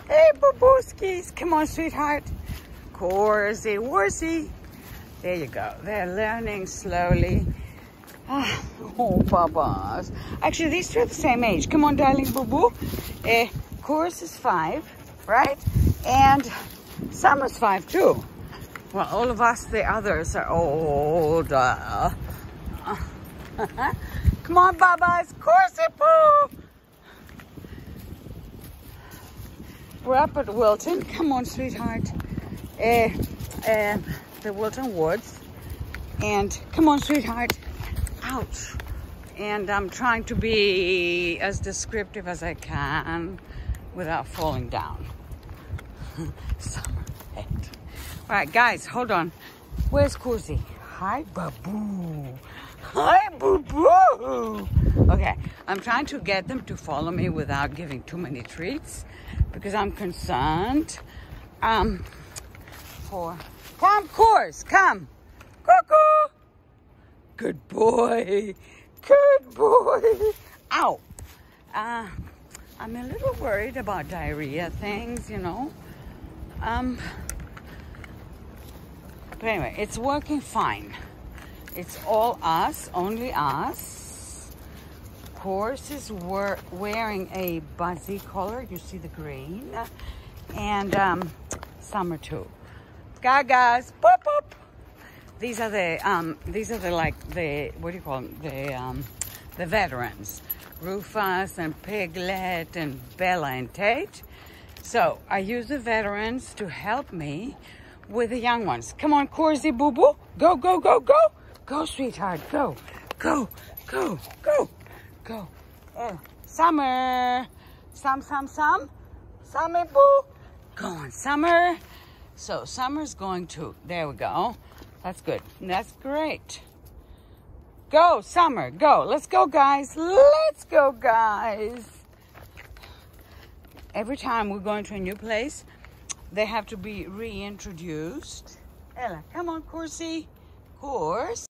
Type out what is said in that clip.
Hey, boo-booskies. Come on, sweetheart. Coursey, worsey. There you go. They're learning slowly. Oh, babas. Actually, these two are the same age. Come on, darling boo-boo. Course is 5, right? And Summer's 5 too. Well, all of us, the others, are older. Come on, babas. Coursey poo. We're up at Wilton. Come on, sweetheart. The Wilton Woods. And come on, sweetheart. Ouch. And I'm trying to be as descriptive as I can without falling down. Summer head. All right, guys, hold on. Where's Coursey? Hi, Babu. Hi, Boo-Boo. Okay, I'm trying to get them to follow me without giving too many treats because I'm concerned. Come, Course, come. Cuckoo. Good boy. Good boy. Ow. I'm a little worried about diarrhea things, you know. But anyway, it's working fine. It's all us, only us. Course is wearing a buzzy collar. You see the green. And Summer too. Gagas, pop up. These are the like the, what do you call them? The veterans. Rufus and Piglet and Bella and Tate. So I use the veterans to help me with the young ones. Come on, Coursey boo boo. Go, go, go, go. Go, sweetheart. Go, go, go, go, go. Summer. Summer boo. Go on, Summer. So Summer's going to, there we go. That's good. That's great. Go, Summer, go. Let's go, guys. Let's go, guys. Every time we're going to a new place, they have to be reintroduced. Ella, come on, Coursey. Course.